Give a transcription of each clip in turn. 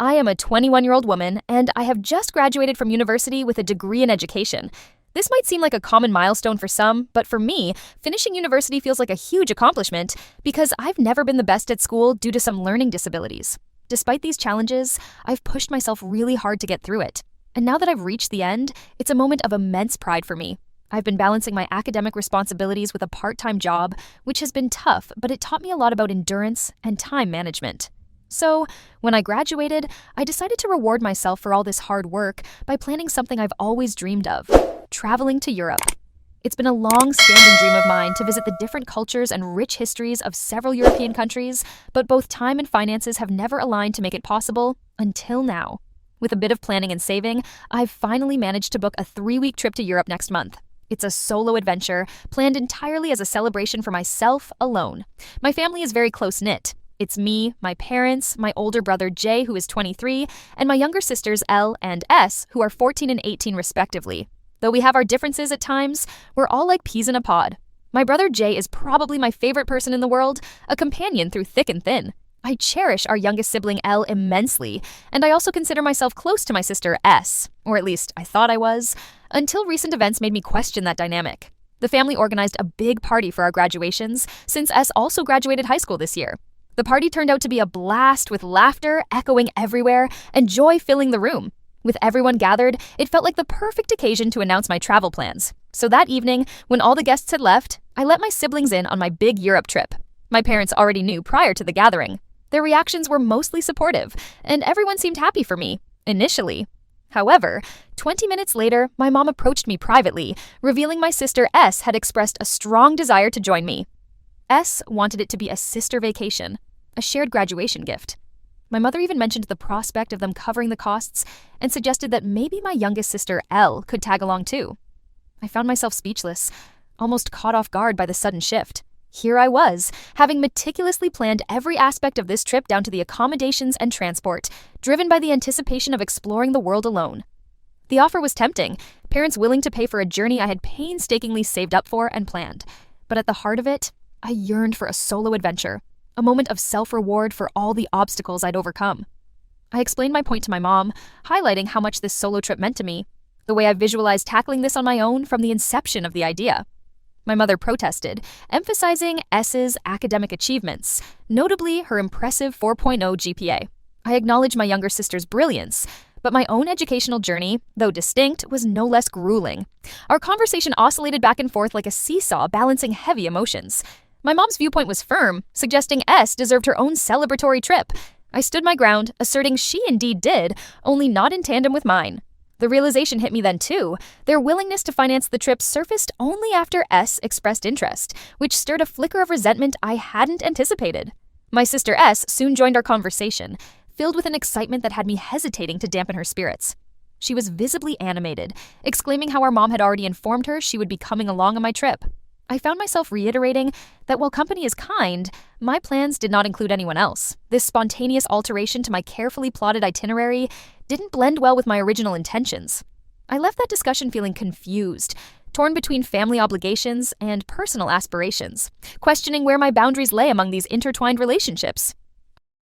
I am a 21-year-old woman, and I have just graduated from university with a degree in education. This might seem like a common milestone for some, but for me, finishing university feels like a huge accomplishment because I've never been the best at school due to some learning disabilities. Despite these challenges, I've pushed myself really hard to get through it. And now that I've reached the end, it's a moment of immense pride for me. I've been balancing my academic responsibilities with a part-time job, which has been tough, but it taught me a lot about endurance and time management. So, when I graduated, I decided to reward myself for all this hard work by planning something I've always dreamed of: traveling to Europe. It's been a long-standing dream of mine to visit the different cultures and rich histories of several European countries, but both time and finances have never aligned to make it possible until now. With a bit of planning and saving, I've finally managed to book a 3-week trip to Europe next month. It's a solo adventure, planned entirely as a celebration for myself alone. My family is very close-knit. It's me, my parents, my older brother Jay, who is 23, and my younger sisters Elle and S, who are 14 and 18 respectively. Though we have our differences at times, we're all like peas in a pod. My brother Jay is probably my favorite person in the world, a companion through thick and thin. I cherish our youngest sibling Elle immensely, and I also consider myself close to my sister S, or at least I thought I was, until recent events made me question that dynamic. The family organized a big party for our graduations, since S also graduated high school this year. The party turned out to be a blast with laughter echoing everywhere and joy filling the room. With everyone gathered, it felt like the perfect occasion to announce my travel plans. So that evening, when all the guests had left, I let my siblings in on my big Europe trip. My parents already knew prior to the gathering. Their reactions were mostly supportive, and everyone seemed happy for me, initially. However, 20 minutes later, my mom approached me privately, revealing my sister S had expressed a strong desire to join me. S wanted it to be a sister vacation, a shared graduation gift. My mother even mentioned the prospect of them covering the costs and suggested that maybe my youngest sister Elle could tag along too. I found myself speechless, almost caught off guard by the sudden shift. Here I was, having meticulously planned every aspect of this trip down to the accommodations and transport, driven by the anticipation of exploring the world alone. The offer was tempting, parents willing to pay for a journey I had painstakingly saved up for and planned. But at the heart of it, I yearned for a solo adventure, a moment of self-reward for all the obstacles I'd overcome. I explained my point to my mom, highlighting how much this solo trip meant to me, the way I visualized tackling this on my own from the inception of the idea. My mother protested, emphasizing S's academic achievements, notably her impressive 4.0 GPA. I acknowledged my younger sister's brilliance, but my own educational journey, though distinct, was no less grueling. Our conversation oscillated back and forth like a seesaw, balancing heavy emotions. My mom's viewpoint was firm, suggesting S deserved her own celebratory trip. I stood my ground, asserting she indeed did, only not in tandem with mine. The realization hit me then too. Their willingness to finance the trip surfaced only after S expressed interest, which stirred a flicker of resentment I hadn't anticipated. My sister S soon joined our conversation, filled with an excitement that had me hesitating to dampen her spirits. She was visibly animated, exclaiming how our mom had already informed her she would be coming along on my trip. I found myself reiterating that while company is kind, my plans did not include anyone else. This spontaneous alteration to my carefully plotted itinerary didn't blend well with my original intentions. I left that discussion feeling confused, torn between family obligations and personal aspirations, questioning where my boundaries lay among these intertwined relationships.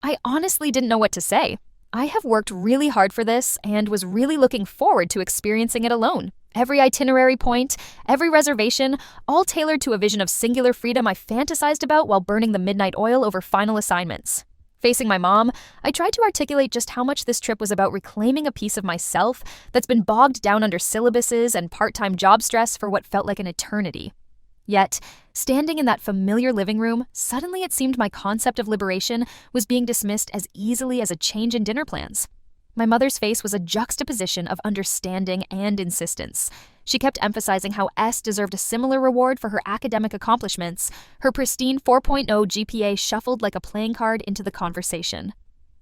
I honestly didn't know what to say. I have worked really hard for this and was really looking forward to experiencing it alone. Every itinerary point, every reservation, all tailored to a vision of singular freedom I fantasized about while burning the midnight oil over final assignments. Facing my mom, I tried to articulate just how much this trip was about reclaiming a piece of myself that's been bogged down under syllabuses and part-time job stress for what felt like an eternity. Yet, standing in that familiar living room, suddenly it seemed my concept of liberation was being dismissed as easily as a change in dinner plans. My mother's face was a juxtaposition of understanding and insistence. She kept emphasizing how S deserved a similar reward for her academic accomplishments. Her pristine 4.0 GPA shuffled like a playing card into the conversation.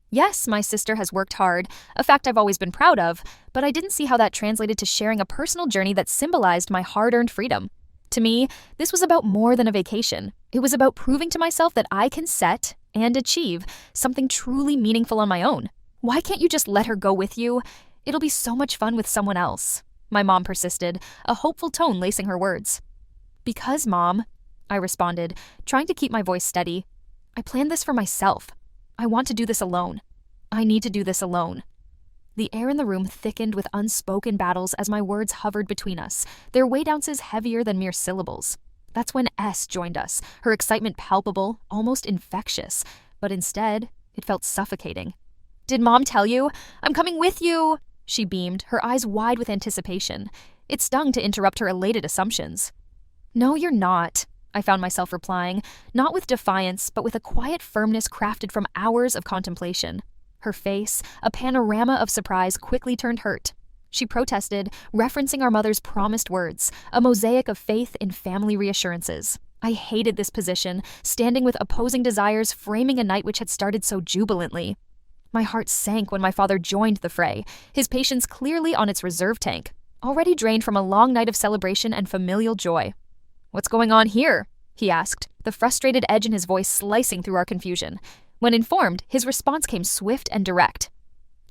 Yes, my sister has worked hard, a fact I've always been proud of, but I didn't see how that translated to sharing a personal journey that symbolized my hard-earned freedom. To me, this was about more than a vacation. It was about proving to myself that I can set and achieve something truly meaningful on my own. Why can't you just let her go with you? It'll be so much fun with someone else, my mom persisted, a hopeful tone lacing her words. Because, Mom, I responded, trying to keep my voice steady. I planned this for myself. I want to do this alone. I need to do this alone. The air in the room thickened with unspoken battles as my words hovered between us, their weight ounces heavier than mere syllables. That's when S joined us, her excitement palpable, almost infectious, but instead, it felt suffocating. "Did Mom tell you? I'm coming with you!" She beamed, her eyes wide with anticipation. It stung to interrupt her elated assumptions. "No, you're not," I found myself replying, not with defiance, but with a quiet firmness crafted from hours of contemplation. Her face, a panorama of surprise, quickly turned hurt. She protested, referencing our mother's promised words, a mosaic of faith in family reassurances. I hated this position, standing with opposing desires framing a night which had started so jubilantly. My heart sank when my father joined the fray, his patience clearly on its reserve tank, already drained from a long night of celebration and familial joy. "What's going on here?" he asked, the frustrated edge in his voice slicing through our confusion. When informed, his response came swift and direct.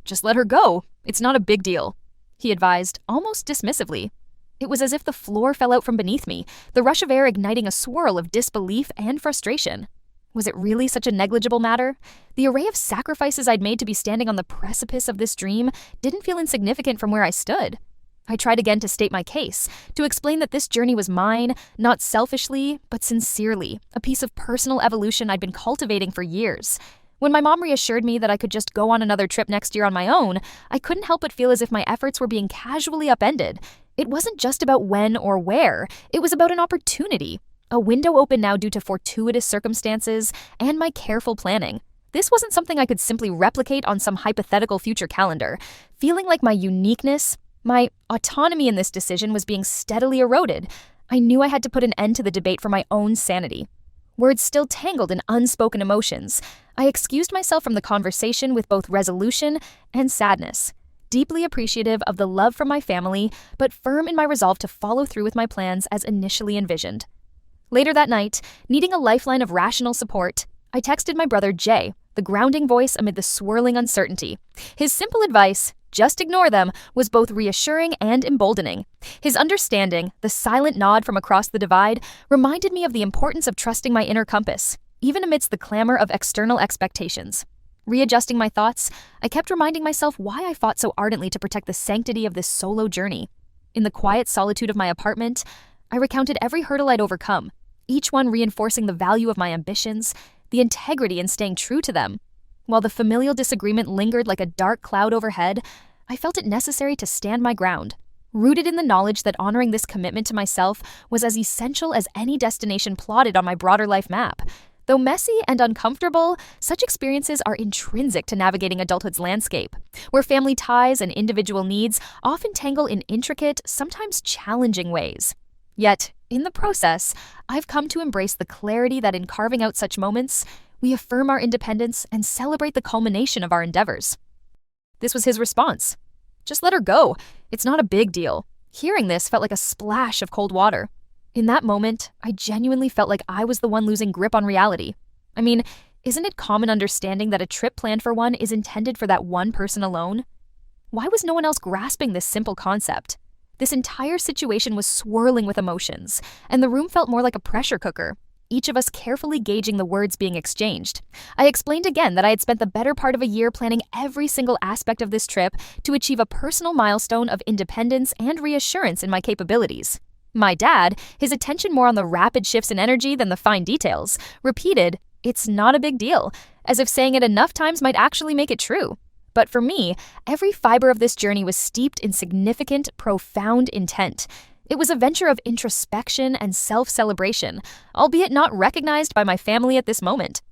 "Just let her go. It's not a big deal," he advised, almost dismissively. It was as if the floor fell out from beneath me, the rush of air igniting a swirl of disbelief and frustration. Was it really such a negligible matter? The array of sacrifices I'd made to be standing on the precipice of this dream didn't feel insignificant from where I stood. I tried again to state my case, to explain that this journey was mine, not selfishly, but sincerely, a piece of personal evolution I'd been cultivating for years. When my mom reassured me that I could just go on another trip next year on my own, I couldn't help but feel as if my efforts were being casually upended. It wasn't just about when or where, it was about an opportunity. A window open now due to fortuitous circumstances and my careful planning. This wasn't something I could simply replicate on some hypothetical future calendar. Feeling like my uniqueness, my autonomy in this decision was being steadily eroded, I knew I had to put an end to the debate for my own sanity. Words still tangled in unspoken emotions. I excused myself from the conversation with both resolution and sadness, deeply appreciative of the love from my family, but firm in my resolve to follow through with my plans as initially envisioned. Later that night, needing a lifeline of rational support, I texted my brother Jay, the grounding voice amid the swirling uncertainty. His simple advice, "Just ignore them," was both reassuring and emboldening. His understanding, the silent nod from across the divide, reminded me of the importance of trusting my inner compass, even amidst the clamor of external expectations. Readjusting my thoughts, I kept reminding myself why I fought so ardently to protect the sanctity of this solo journey. In the quiet solitude of my apartment, I recounted every hurdle I'd overcome, each one reinforcing the value of my ambitions, the integrity in staying true to them. While the familial disagreement lingered like a dark cloud overhead, I felt it necessary to stand my ground, rooted in the knowledge that honoring this commitment to myself was as essential as any destination plotted on my broader life map. Though messy and uncomfortable, such experiences are intrinsic to navigating adulthood's landscape, where family ties and individual needs often tangle in intricate, sometimes challenging ways. Yet, in the process, I've come to embrace the clarity that in carving out such moments, we affirm our independence and celebrate the culmination of our endeavors. This was his response. "Just let her go. It's not a big deal." Hearing this felt like a splash of cold water. In that moment, I genuinely felt like I was the one losing grip on reality. I mean, isn't it common understanding that a trip planned for one is intended for that one person alone? Why was no one else grasping this simple concept? This entire situation was swirling with emotions, and the room felt more like a pressure cooker, each of us carefully gauging the words being exchanged. I explained again that I had spent the better part of a year planning every single aspect of this trip to achieve a personal milestone of independence and reassurance in my capabilities. My dad, his attention more on the rapid shifts in energy than the fine details, repeated, "It's not a big deal," as if saying it enough times might actually make it true. But for me, every fiber of this journey was steeped in significant, profound intent. It was a venture of introspection and self-celebration, albeit not recognized by my family at this moment.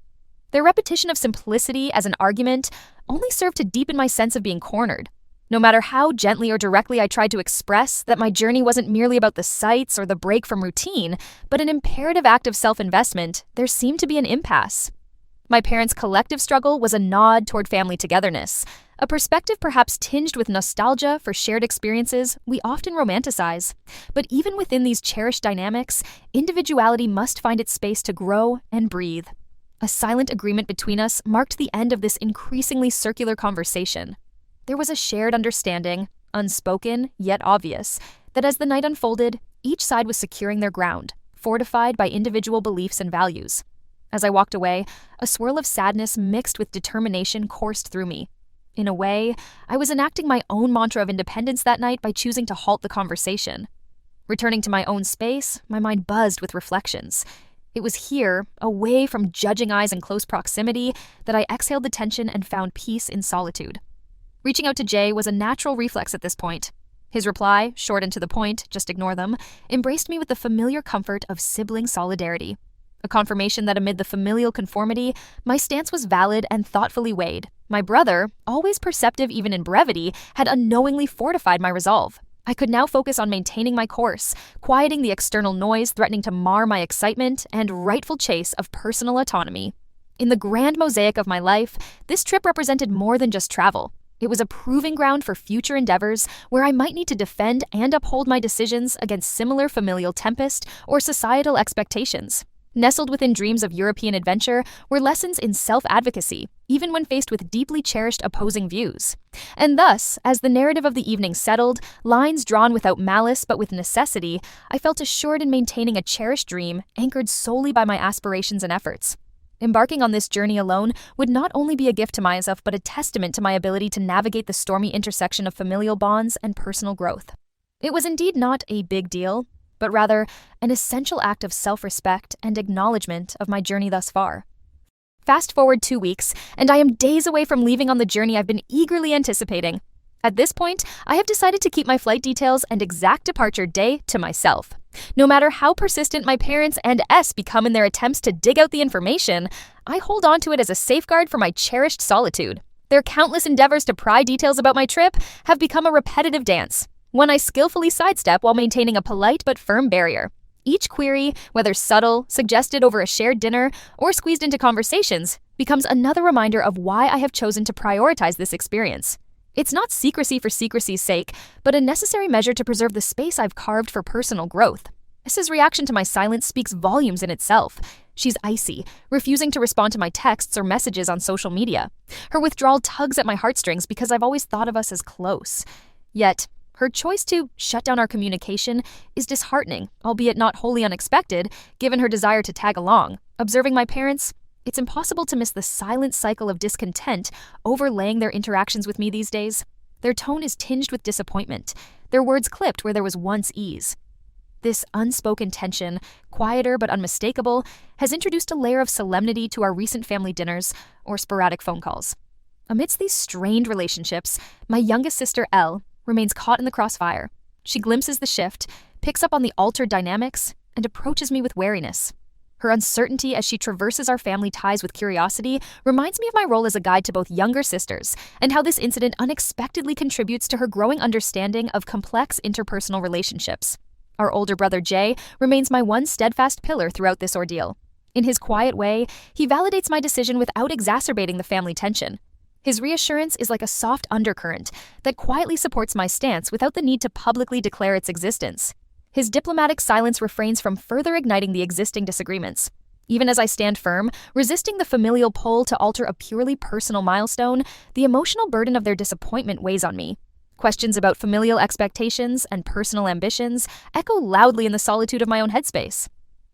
Their repetition of simplicity as an argument only served to deepen my sense of being cornered. No matter how gently or directly I tried to express that my journey wasn't merely about the sights or the break from routine, but an imperative act of self-investment, there seemed to be an impasse. My parents' collective struggle was a nod toward family togetherness, a perspective perhaps tinged with nostalgia for shared experiences we often romanticize. But even within these cherished dynamics, individuality must find its space to grow and breathe. A silent agreement between us marked the end of this increasingly circular conversation. There was a shared understanding, unspoken yet obvious, that as the night unfolded, each side was securing their ground, fortified by individual beliefs and values. As I walked away, a swirl of sadness mixed with determination coursed through me. In a way, I was enacting my own mantra of independence that night by choosing to halt the conversation. Returning to my own space, my mind buzzed with reflections. It was here, away from judging eyes and close proximity, that I exhaled the tension and found peace in solitude. Reaching out to Jay was a natural reflex at this point. His reply, short and to the point, just ignore them, embraced me with the familiar comfort of sibling solidarity. A confirmation that amid the familial conformity, my stance was valid and thoughtfully weighed. My brother, always perceptive even in brevity, had unknowingly fortified my resolve. I could now focus on maintaining my course, quieting the external noise threatening to mar my excitement and rightful chase of personal autonomy. In the grand mosaic of my life, this trip represented more than just travel. It was a proving ground for future endeavors where I might need to defend and uphold my decisions against similar familial tempest or societal expectations. Nestled within dreams of European adventure were lessons in self-advocacy, even when faced with deeply cherished opposing views. And thus, as the narrative of the evening settled, lines drawn without malice but with necessity, I felt assured in maintaining a cherished dream anchored solely by my aspirations and efforts. Embarking on this journey alone would not only be a gift to myself but a testament to my ability to navigate the stormy intersection of familial bonds and personal growth. It was indeed not a big deal, but rather an essential act of self-respect and acknowledgement of my journey thus far. Fast forward 2 weeks, and I am days away from leaving on the journey I've been eagerly anticipating. At this point, I have decided to keep my flight details and exact departure day to myself. No matter how persistent my parents and S become in their attempts to dig out the information, I hold on to it as a safeguard for my cherished solitude. Their countless endeavors to pry details about my trip have become a repetitive dance, one I skillfully sidestep while maintaining a polite but firm barrier. Each query, whether subtle, suggested over a shared dinner, or squeezed into conversations, becomes another reminder of why I have chosen to prioritize this experience. It's not secrecy for secrecy's sake, but a necessary measure to preserve the space I've carved for personal growth. S's reaction to my silence speaks volumes in itself. She's icy, refusing to respond to my texts or messages on social media. Her withdrawal tugs at my heartstrings because I've always thought of us as close. Yet, her choice to shut down our communication is disheartening, albeit not wholly unexpected, given her desire to tag along. Observing my parents, it's impossible to miss the silent cycle of discontent overlaying their interactions with me these days. Their tone is tinged with disappointment, their words clipped where there was once ease. This unspoken tension, quieter but unmistakable, has introduced a layer of solemnity to our recent family dinners or sporadic phone calls. Amidst these strained relationships, my youngest sister, Elle, remains caught in the crossfire. She glimpses the shift, picks up on the altered dynamics, and approaches me with wariness. Her uncertainty as she traverses our family ties with curiosity reminds me of my role as a guide to both younger sisters and how this incident unexpectedly contributes to her growing understanding of complex interpersonal relationships. Our older brother Jay remains my one steadfast pillar throughout this ordeal. In his quiet way, he validates my decision without exacerbating the family tension. His reassurance is like a soft undercurrent that quietly supports my stance without the need to publicly declare its existence. His diplomatic silence refrains from further igniting the existing disagreements. Even as I stand firm, resisting the familial pull to alter a purely personal milestone, the emotional burden of their disappointment weighs on me. Questions about familial expectations and personal ambitions echo loudly in the solitude of my own headspace.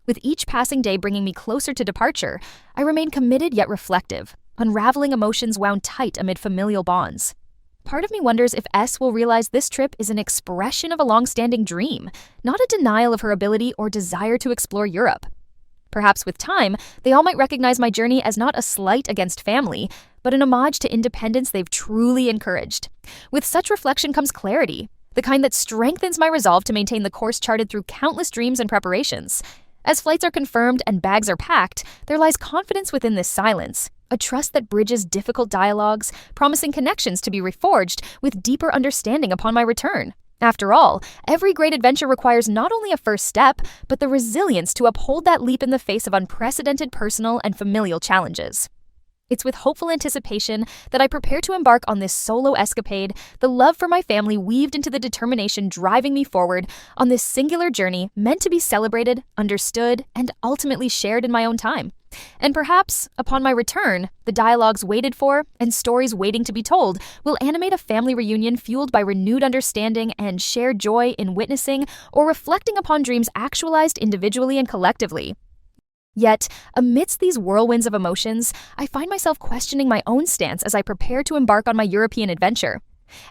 With each passing day bringing me closer to departure, I remain committed yet reflective, unraveling emotions wound tight amid familial bonds. Part of me wonders if S will realize this trip is an expression of a long-standing dream, not a denial of her ability or desire to explore Europe. Perhaps with time, they all might recognize my journey as not a slight against family, but an homage to independence they've truly encouraged. With such reflection comes clarity, the kind that strengthens my resolve to maintain the course charted through countless dreams and preparations. As flights are confirmed and bags are packed, there lies confidence within this silence, a trust that bridges difficult dialogues, promising connections to be reforged with deeper understanding upon my return. After all, every great adventure requires not only a first step, but the resilience to uphold that leap in the face of unprecedented personal and familial challenges. It's with hopeful anticipation that I prepare to embark on this solo escapade, the love for my family weaved into the determination driving me forward on this singular journey meant to be celebrated, understood, and ultimately shared in my own time. And perhaps, upon my return, the dialogues waited for and stories waiting to be told will animate a family reunion fueled by renewed understanding and shared joy in witnessing or reflecting upon dreams actualized individually and collectively. Yet, amidst these whirlwinds of emotions, I find myself questioning my own stance as I prepare to embark on my European adventure.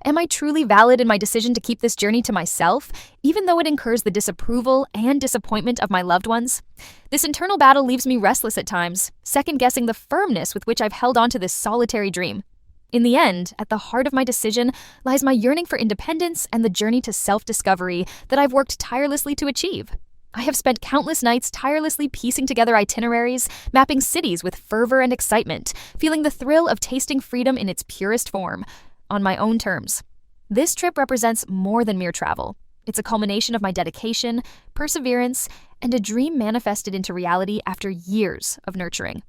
Am I truly valid in my decision to keep this journey to myself, even though it incurs the disapproval and disappointment of my loved ones? This internal battle leaves me restless at times, second-guessing the firmness with which I've held on to this solitary dream. In the end, at the heart of my decision lies my yearning for independence and the journey to self-discovery that I've worked tirelessly to achieve. I have spent countless nights tirelessly piecing together itineraries, mapping cities with fervor and excitement, feeling the thrill of tasting freedom in its purest form, on my own terms. This trip represents more than mere travel. It's a culmination of my dedication, perseverance, and a dream manifested into reality after years of nurturing.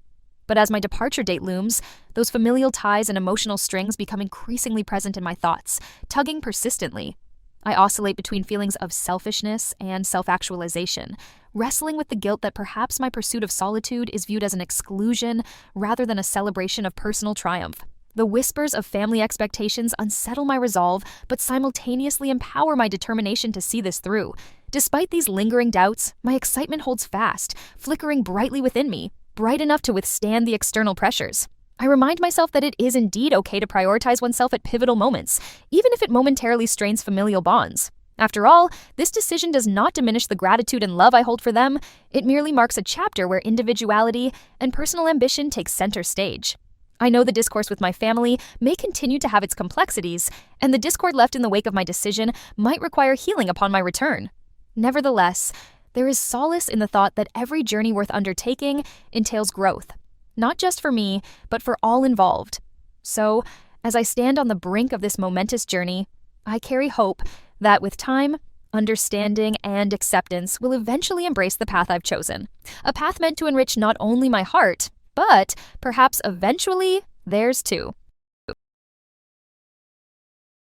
But as my departure date looms, those familial ties and emotional strings become increasingly present in my thoughts, tugging persistently. I oscillate between feelings of selfishness and self-actualization, wrestling with the guilt that perhaps my pursuit of solitude is viewed as an exclusion rather than a celebration of personal triumph. The whispers of family expectations unsettle my resolve, but simultaneously empower my determination to see this through. Despite these lingering doubts, my excitement holds fast, flickering brightly within me, bright enough to withstand the external pressures. I remind myself that it is indeed okay to prioritize oneself at pivotal moments, even if it momentarily strains familial bonds. After all, this decision does not diminish the gratitude and love I hold for them. It merely marks a chapter where individuality and personal ambition take center stage. I know the discourse with my family may continue to have its complexities, and the discord left in the wake of my decision might require healing upon my return. Nevertheless, there is solace in the thought that every journey worth undertaking entails growth, not just for me, but for all involved. So, as I stand on the brink of this momentous journey, I carry hope that with time, understanding, and acceptance will eventually embrace the path I've chosen. A path meant to enrich not only my heart, but perhaps eventually theirs too.